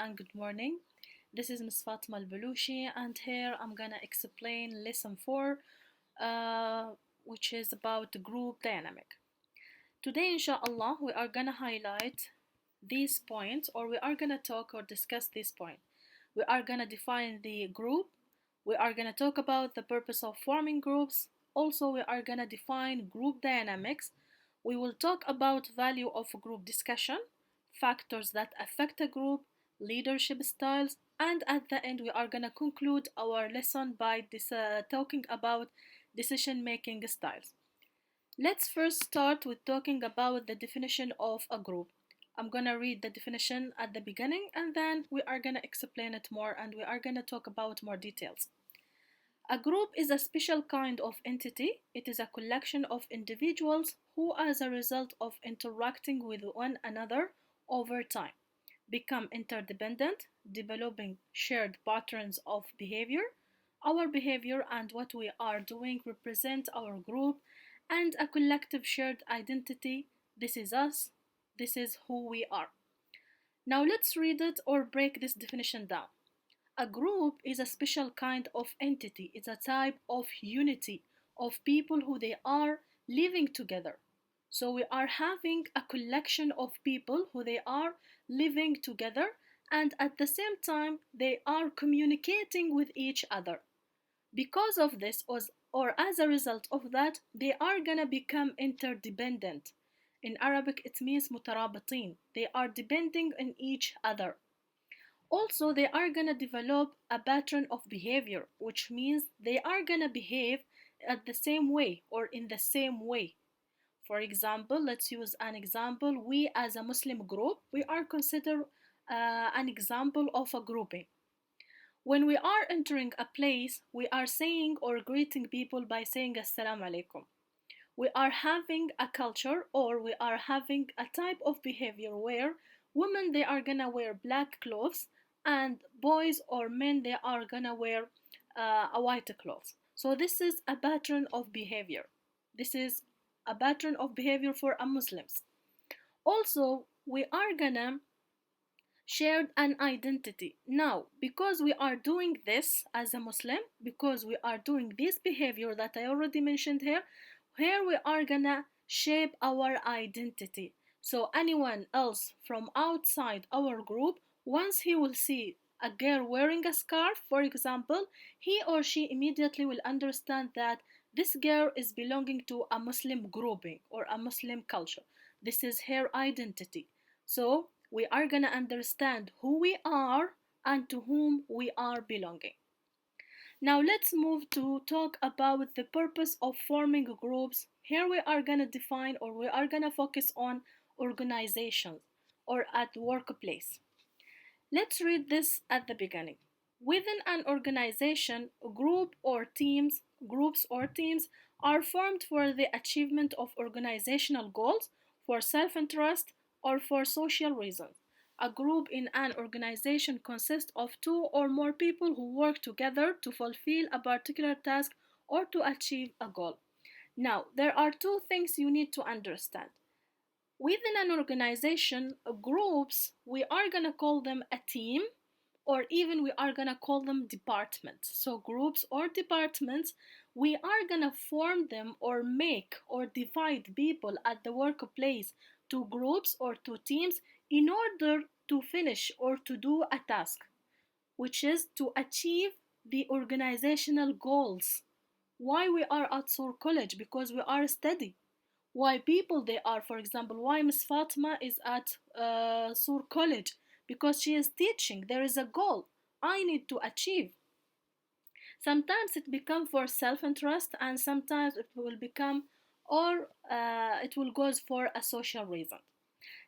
and good morning. This is Ms. Fatma Al-Balushi and here I'm gonna explain lesson 4 uh, which is about group dynamic. Today inshallah we are gonna highlight these points or we are gonna talk or discuss this point. We are gonna define the group. We are gonna talk about the purpose of forming groups. Also we are gonna define group dynamics. We will talk about value of group discussion, factors that affect a group, leadership styles, and at the end we are gonna conclude our lesson by talking about decision making styles. Let's first start with talking about the definition of a group. I'm gonna read the definition at the beginning and then we are gonna explain it more and we are gonna talk about more details. A group is a special kind of entity. It is a collection of individuals who, as a result of interacting with one another over time, become interdependent, developing shared patterns of behavior. Our behavior and what we are doing represent our group and a collective shared identity. This is us, this is who we are. Now let's read it or break this definition down. A group is a special kind of entity. It's a type of unity of people who they are living together. So we are having a collection of people who they are living together and at the same time they are communicating with each other. Because of this or as a result of that, they are gonna become interdependent. In Arabic it means mutarabitin. They are depending on each other. Also, they are gonna develop a pattern of behavior, which means they are gonna behave at the same way or in the same way. For example, let's use an example. We as a Muslim group, we are considered an example of a grouping. When we are entering a place, we are saying or greeting people by saying Assalamu alaikum. We are having a culture or we are having a type of behavior where women they are gonna wear black clothes and boys or men they are gonna wear a white clothes. So this is a pattern of behavior. This is a pattern of behavior for a Muslims. Also, we are gonna share an identity. Now, because we are doing this as a Muslim, because we are doing this behavior that I already mentioned here we are gonna shape our identity. So anyone else from outside our group, once he will see a girl wearing a scarf, for example, he or she immediately will understand that this girl is belonging to a Muslim grouping or a Muslim culture. This is her identity. So we are gonna understand who we are and to whom we are belonging. Now let's move to talk about the purpose of forming groups. Here we are going to define or we are going to focus on organizations or at workplace. Let's read this at the beginning. Within an organization, groups or teams are formed for the achievement of organizational goals, for self-interest, or for social reasons. A group in an organization consists of two or more people who work together to fulfill a particular task or to achieve a goal. Now, there are two things you need to understand. Within an organization, groups, we are going to call them a team or even we are going to call them departments. So groups or departments, we are going to form them or make or divide people at the workplace to groups or to teams in order to finish or to do a task, which is to achieve the organizational goals. Why we are at Sur College? Because we are study. Why people they are, for example, why Miss Fatima is at Sur College? Because she is teaching. There is a goal I need to achieve. Sometimes it becomes for self-interest and sometimes it will become or it will go for a social reason.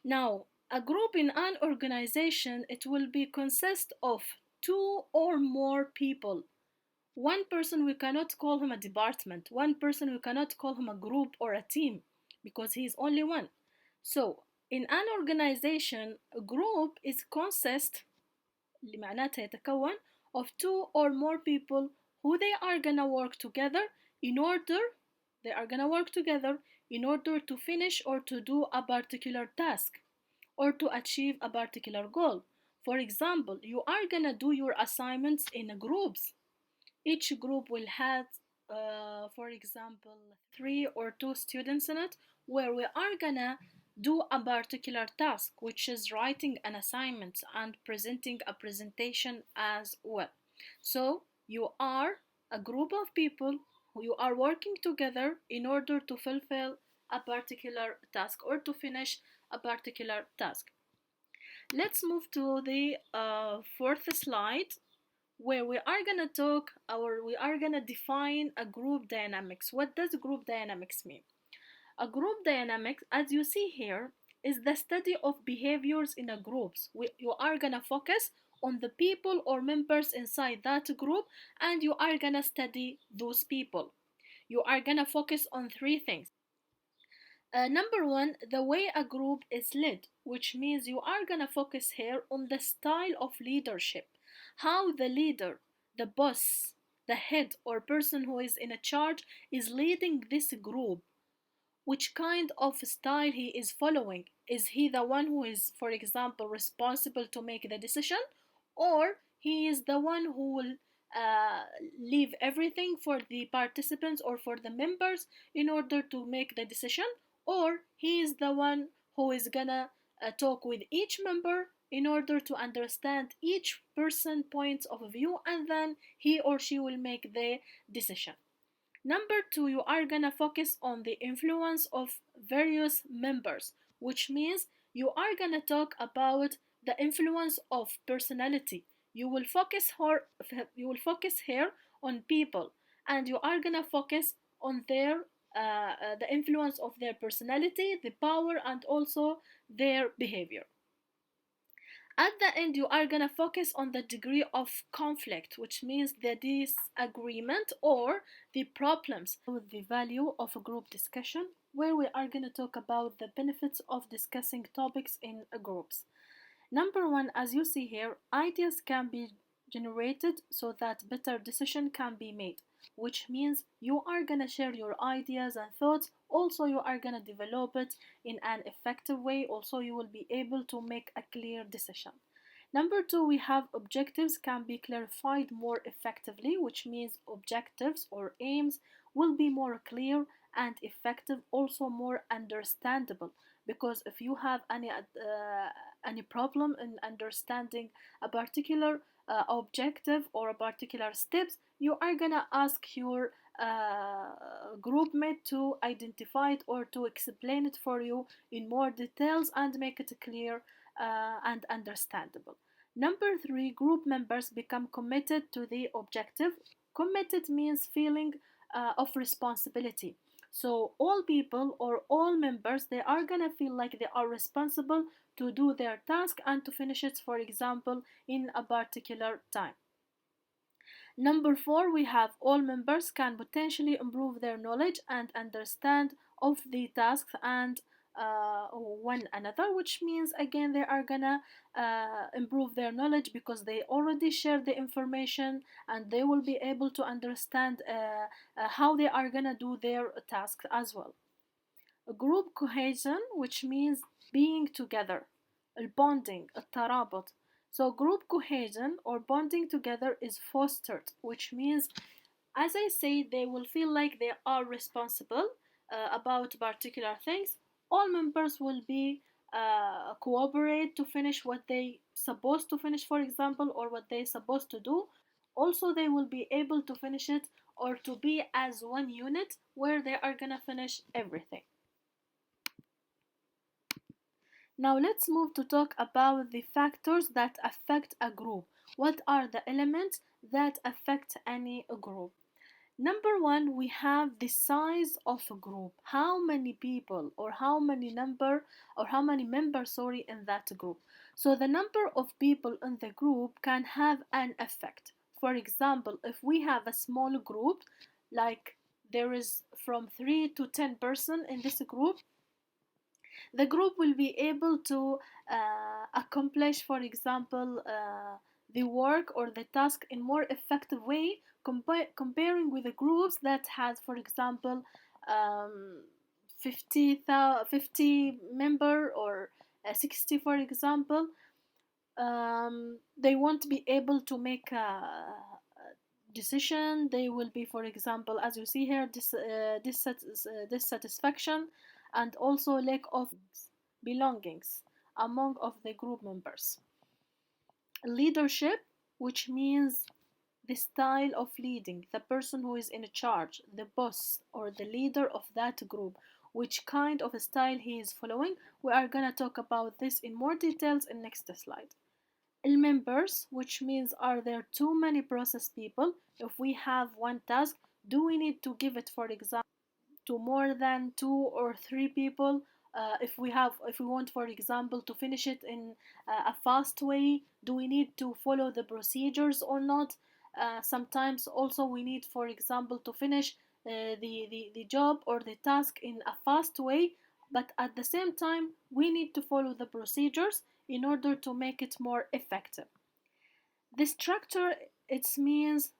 Now, a group in an organization, it will be consist of two or more people. One person, we cannot call him a department. One person, we cannot call him a group or a team because he is only one. So, in an organization, a group is consist اللي معناتها يتكون of two or more people who they are gonna work together in order to finish or to do a particular task or to achieve a particular goal. For example, you are gonna do your assignments in groups. Each group will have, for example, 3 or 2 students in it, where we are gonna do a particular task, which is writing an assignment and presenting a presentation as well. So you are a group of people who you are working together in order to fulfill a particular task or to finish a particular task. Let's move to the fourth slide, where we are gonna talk or we are gonna define a group dynamics. What does group dynamics mean? A group dynamics, as you see here, is the study of behaviors in a groups. You are gonna focus on the people or members inside that group, and you are gonna study those people. You are gonna focus on 3 things. Number one, the way a group is led, which means you are gonna focus here on the style of leadership, how the leader, the boss, the head or person who is in a charge is leading this group, which kind of style he is following. Is he the one who is, for example, responsible to make the decision, or he is the one who will uh, leave everything for the participants or for the members in order to make the decision, or he is the one who is gonna talk with each member in order to understand each person points of view, and then he or she will make the decision. Number two, you are gonna focus on the influence of various members, which means you are gonna talk about the influence of personality. You will focus here on people, and you are gonna focus on the influence of their personality, the power, and also their behavior. At the end, you are gonna focus on the degree of conflict, which means the disagreement or the problems with the value of a group discussion, where we are gonna talk about the benefits of discussing topics in groups. Number one, as you see here, ideas can be generated so that better decision can be made, which means you are gonna share your ideas and thoughts. Also, you are gonna develop it in an effective way. Also, you will be able to make a clear decision. Number two, we have objectives can be clarified more effectively, which means objectives or aims will be more clear and effective, also more understandable. Because if you have any problem in understanding a particular objective or a particular steps, you are gonna ask your group mate to identify it or to explain it for you in more details and make it clear and understandable. Number three, group members become committed to the objective. Committed means feeling of responsibility. So all people or all members, they are gonna feel like they are responsible to do their task and to finish it, for example, in a particular time. Number four, we have all members can potentially improve their knowledge and understand of the tasks and one another, which means again they are gonna improve their knowledge because they already share the information and they will be able to understand how they are gonna do their tasks as well. A group cohesion, which means being together, bonding, الترابط. So group cohesion or bonding together is fostered, which means, as I say, they will feel like they are responsible about particular things. All members will be cooperate to finish what they supposed to finish, for example, or what they supposed to do. Also, they will be able to finish it or to be as one unit where they are gonna finish everything. Now let's move to talk about the factors that affect a group. What are the elements that affect any group? Number one, we have the size of a group. How many people or how many members, sorry, in that group. So the number of people in the group can have an effect. For example, if we have a small group, like there is from 3 to 10 person in this group, the group will be able to accomplish, for example, the work or the task in more effective way comparing with the groups that has, for example, 50 member or 60, for example. They won't be able to make a decision. They will be, for example, as you see here, dissatisfaction and also lack of belongings among of the group members. Leadership, which means the style of leading, the person who is in charge, the boss or the leader of that group, which kind of style he is following. We are gonna talk about this in more details in next slide. Members, which means are there too many process people? If we have one task, do we need to give it, for example, to more than 2 or 3 people? If we want, for example, to finish it in a fast way, do we need to follow the procedures or not? Sometimes also we need, for example, to finish the job or the task in a fast way, but at the same time we need to follow the procedures in order to make it more effective. The structure, it means,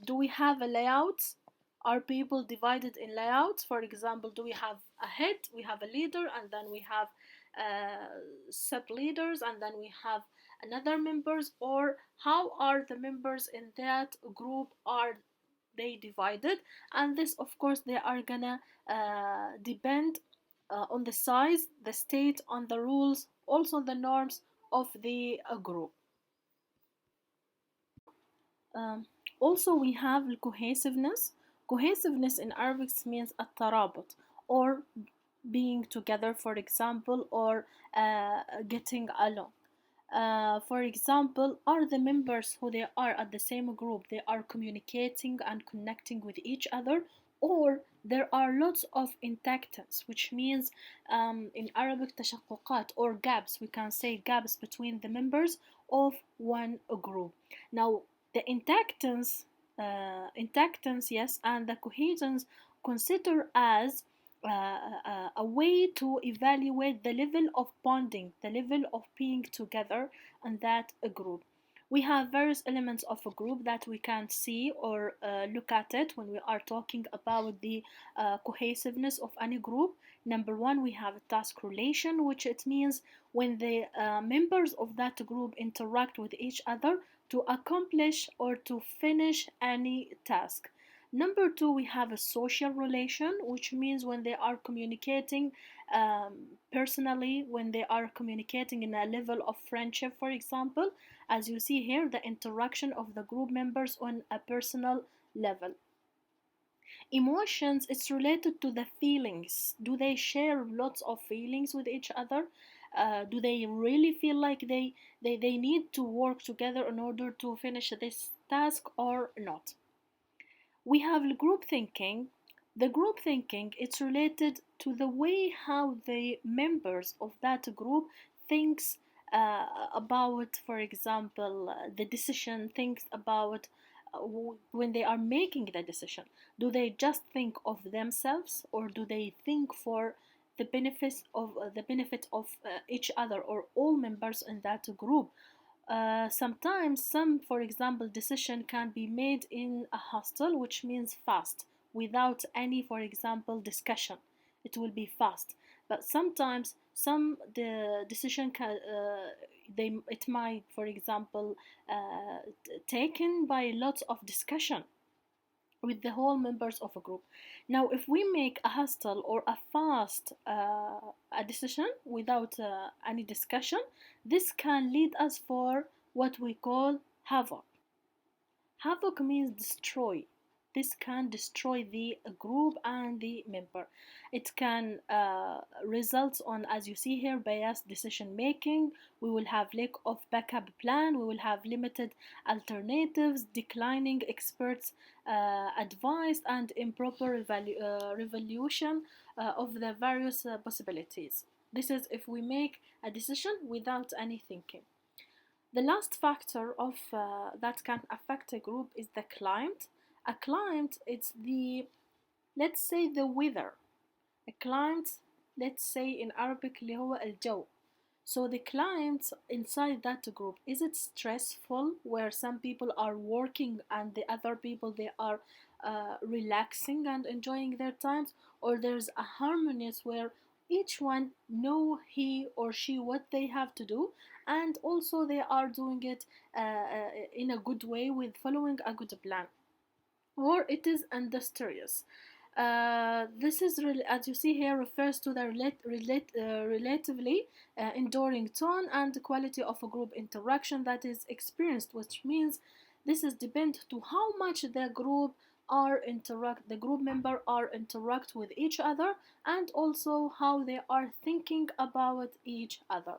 do we have a layout? Are people divided in layouts? For example, do we have a head, we have a leader, and then we have sub leaders, and then we have another members? Or how are the members in that group, are they divided? And this, of course, they are gonna depend on the size, the state, on the rules, also the norms of the group. Um, Also, we have cohesiveness. Cohesiveness in Arabic means الترابط, or being together, for example, or getting along. For example, are the members who they are at the same group, they are communicating and connecting with each other, or there are lots of intactants, which means in Arabic تشققات or gaps, we can say gaps between the members of one group. Now, the intactants, yes, and the cohesins consider as a way to evaluate the level of bonding, the level of being together in that group. We have various elements of a group that we can see or look at it when we are talking about the cohesiveness of any group. Number one, we have a task relation, which it means when the members of that group interact with each other to accomplish or to finish any task. Number two, we have a social relation, which means when they are communicating personally, when they are communicating in a level of friendship, for example, as you see here, the interaction of the group members on a personal level. Emotions, it's related to the feelings. Do they share lots of feelings with each other? Do they really feel like they need to work together in order to finish this task or not? We have group thinking. The group thinking, it's related to the way how the members of that group thinks about, for example, the decision, thinks about when they are making the decision. Do they just think of themselves, or do they think for the benefit of each other or all members in that group? Sometimes some, for example, decision can be made in a hostel, which means fast, without any, for example, discussion. It will be fast. But sometimes some the decision can it might, for example, taken by lots of discussion with the whole members of a group. Now, if we make a hostile or a fast a decision without any discussion, this can lead us for what we call havoc. Havoc means destroy. This can destroy the group and the member. It can result on, as you see here, biased decision making. We will have lack of backup plan. We will have limited alternatives, declining experts' advice, and improper evaluation of the various possibilities. This is if we make a decision without any thinking. The last factor of that can affect a group is the climate. A climate, it's the, let's say, the weather. A climate, let's say in Arabic اللي هو الجو. So the climate inside that group, is it stressful where some people are working and the other people they are relaxing and enjoying their times, or there's a harmonious where each one know he or she what they have to do, and also they are doing it in a good way with following a good plan, or it is industrious. This is as you see here refers to the relatively enduring tone and quality of a group interaction that is experienced, which means this is depend to how much the group member are interact with each other, and also how they are thinking about each other.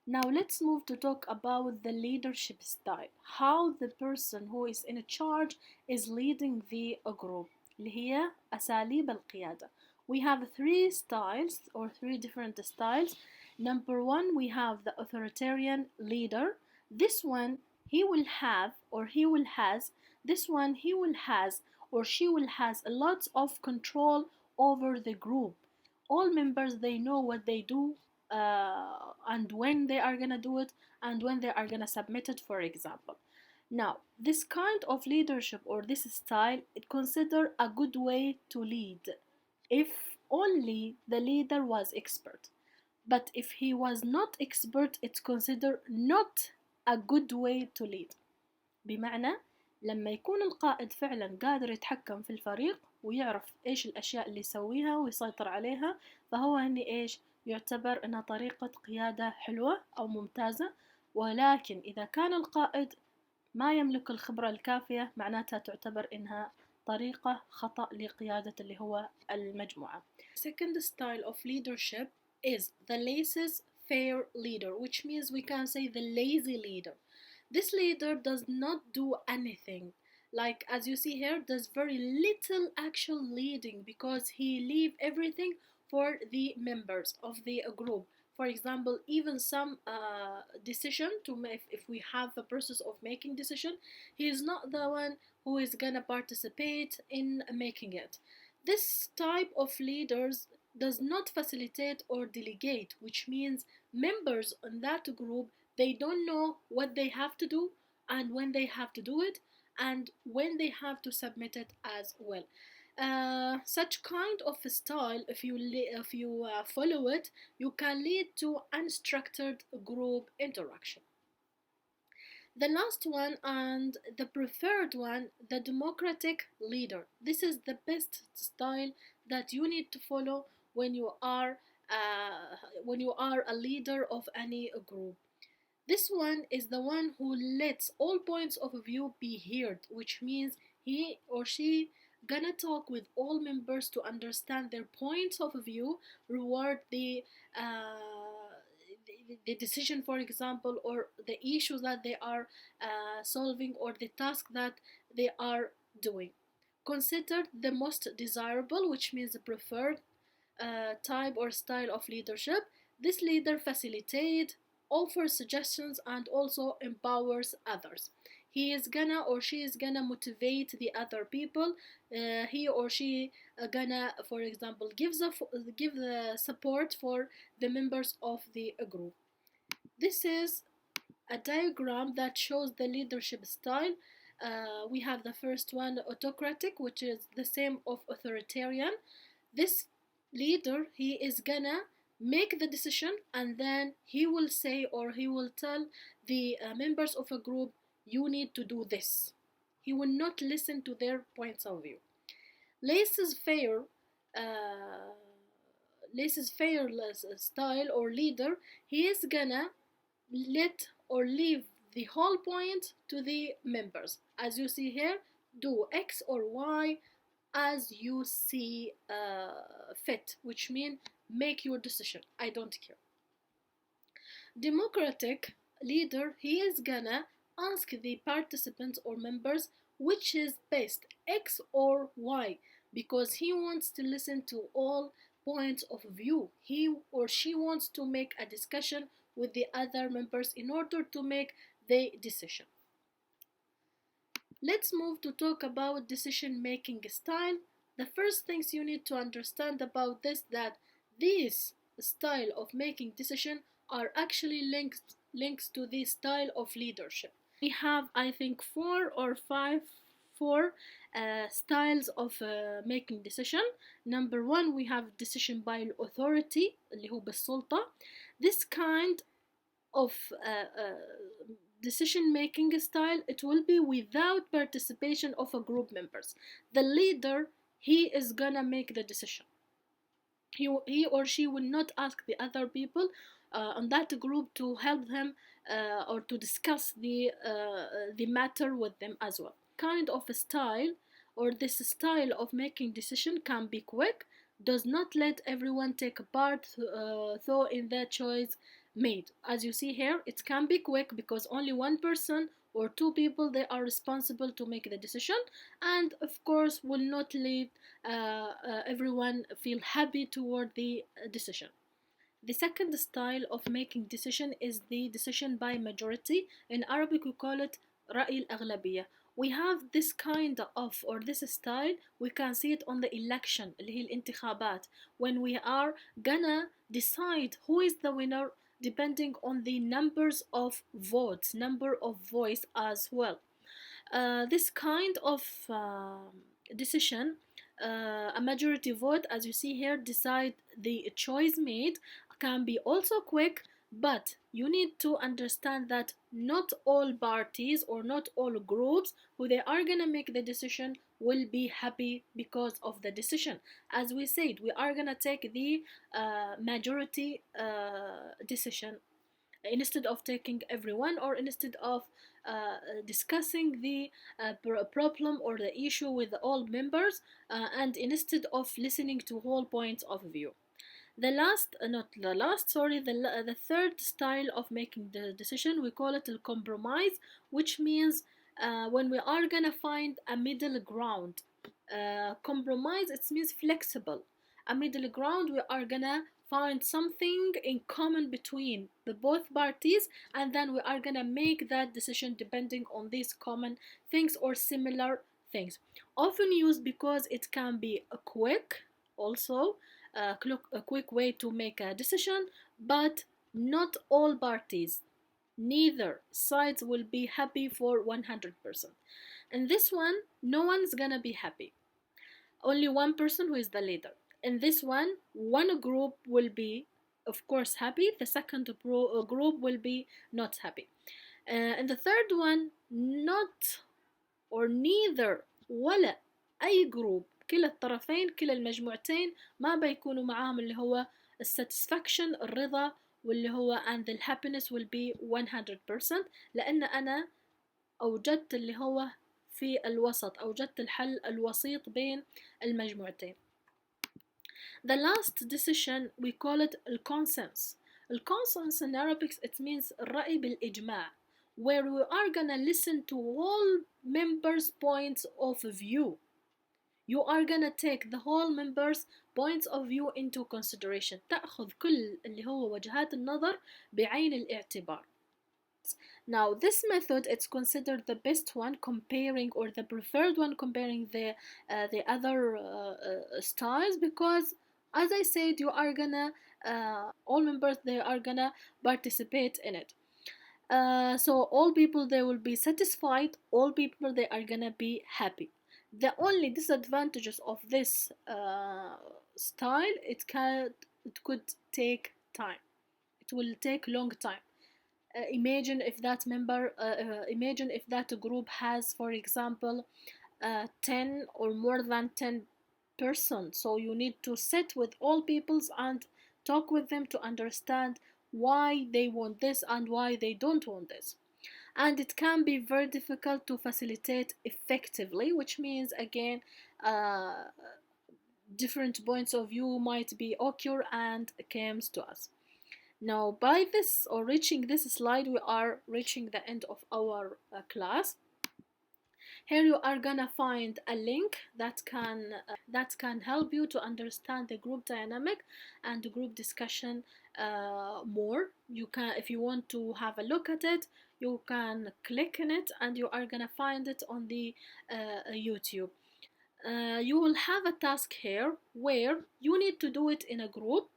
Now let's move to talk about the leadership style, how the person who is in charge is leading the group. اللي هي أساليب القيادة. We have three styles or three different styles. Number one, we have the authoritarian leader. This one he will have or he will has this one he will has or she will has a lot of control over the group. All members, they know what they do, and when they are gonna do it, and when they are gonna submit it, for example. Now, this kind of leadership or this style is considered a good way to lead if only the leader was expert. But if he was not expert, it's considered not a good way to lead. بمعنى لما يكون القائد فعلا قادر يتحكم في الفريق ويعرف ايش الاشياء اللي يسويها ويسيطر عليها، فهو هني ايش يعتبر انها طريقة قيادة حلوة او ممتازة. ولكن اذا كان القائد ما يملك الخبرة الكافية، معناتها تعتبر انها طريقة خطأ لقيادة اللي هو المجموعة. Second style of leadership is the laissez-faire leader, which means we can say the lazy leader. This leader does not do anything. Like as you see here, does very little actual leading because he leave everything for the members of the group. For example, even some decision to make, if we have the process of making decision, he is not the one who is gonna participate in making it. This type of leaders does not facilitate or delegate, which means members in that group, they don't know what they have to do and when they have to do it and when they have to submit it as well. Such kind of a style, if you follow it, you can lead to unstructured group interaction. The last one and the preferred one, the democratic leader. This is the best style that you need to follow when you are a leader of any group. This one is the one who lets all points of view be heard, which means he or she gonna talk with all members to understand their points of view, reward the decision, for example, or the issues that they are solving, or the task that they are doing. Considered the most desirable, which means the preferred type or style of leadership. This leader facilitates, offers suggestions, and also empowers others. He is gonna or she is gonna motivate the other people. He or she gonna, for example, give the support for the members of the group. This is a diagram that shows the leadership style. We have the first one, autocratic, which is the same of authoritarian. This leader, he is gonna make the decision, and then he will say or he will tell the members of a group, you need to do this. He will not listen to their points of view. Laissez-faire style or leader, he is gonna let or leave the whole point to the members. As you see here, do X or Y as you see fit, which means make your decision. I don't care. Democratic leader, he is gonna ask the participants or members which is best, X or Y, because he wants to listen to all points of view. He or she wants to make a discussion with the other members in order to make the decision. Let's move to talk about decision-making style. The first things you need to understand about this, that this style of making decision are actually links to the style of leadership. We have, I think, 4 or 5 four styles of making decision. Number one, we have decision by authority اللي هو بالسلطة. This kind of decision making style, it will be without participation of a group members. The leader, he is gonna make the decision. He or she will not ask the other people on that group to help them or to discuss the matter with them as well. Kind of a style, or this style of making decision can be quick, does not let everyone take part though in the choice made. As you see here, it can be quick because only one person or two people, they are responsible to make the decision, and of course will not leave everyone feel happy toward the decision. The second style of making decision is the decision by majority. In Arabic we call it رأي الأغلبية. We have this kind of, or this style, we can see it on the election اللي هي الانتخابات, when we are gonna decide who is the winner depending on the numbers of votes, number of voice as well. This kind of decision, a majority vote, as you see here, decide the choice made, can be also quick, but you need to understand that not all parties or not all groups who they are gonna make the decision will be happy because of the decision. As we said, we are gonna take the majority decision instead of taking everyone, or instead of discussing the problem or the issue with all members, and instead of listening to all points of view. The third style of making the decision, we call it a compromise, which means when we are gonna find a middle ground. Compromise, it means flexible. A middle ground, we are gonna find something in common between the both parties, and then we are gonna make that decision depending on these common things or similar things. Often used because it can be a quick, also a quick way to make a decision, but not all parties, neither sides will be happy for 100%. In this one, no one's gonna be happy. Only one person who is the leader. In this one group will be, of course, happy. The second group will be not happy. And the third one, not or neither ولا أي جروب، كلا الطرفين كلا المجموعتين ما بيكونوا معاهم اللي هو الساتسفاكشن، الرضا، واللي هو and the happiness will be 100%، لأن أنا أوجدت اللي هو في الوسط، أوجدت الحل الوسيط بين المجموعتين. The last decision we call it الconsensus. الconsensus in Arabic it means الرأي بالإجماع, where we are gonna listen to all members' points of view. You are gonna take the whole members' points of view into consideration. تأخذ كل اللي هو وجهات النظر بعين الاعتبار. Now this method, it's considered the best one comparing, or the preferred one comparing the other styles, because as I said, you are gonna all members, they are gonna participate in it. So all people, they will be satisfied, all people, they are gonna be happy. The only disadvantages of this style, it could take time. It will take long time. Imagine if that group has, for example, 10 or more than 10 persons. So you need to sit with all peoples and talk with them to understand why they want this and why they don't want this. And it can be very difficult to facilitate effectively, which means again different points of view might be occur and comes to us. Now by this, or reaching this slide, we are reaching the end of our class. Here you are gonna find a link that can help you to understand the group dynamic and the group discussion more. You can, if you want to have a look at it, you can click on it and you are gonna find it on the YouTube. You will have a task here where you need to do it in a group.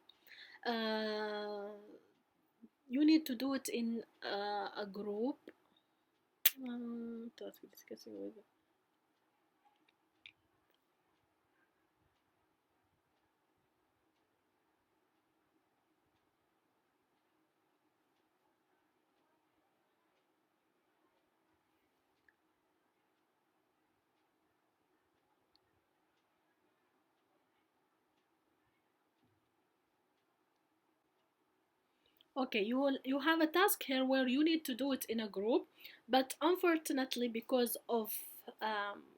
You need to do it in a group. Task discussing with Okay, you have a task here where you need to do it in a group, but unfortunately, because of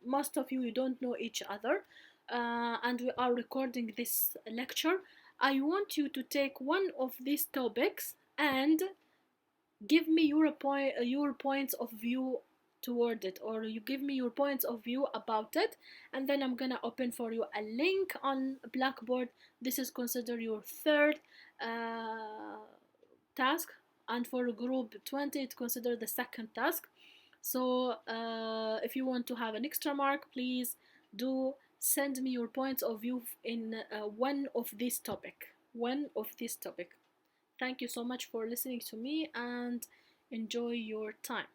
most of you don't know each other, and we are recording this lecture, I want you to take one of these topics and give me your points of view toward it, or you give me your points of view about it, and then I'm gonna open for you a link on Blackboard. This is considered your third uh, task, and for group 20 it's considered the second task. So if you want to have an extra mark, please do send me your points of view in one of this topic. Thank you so much for listening to me, and enjoy your time.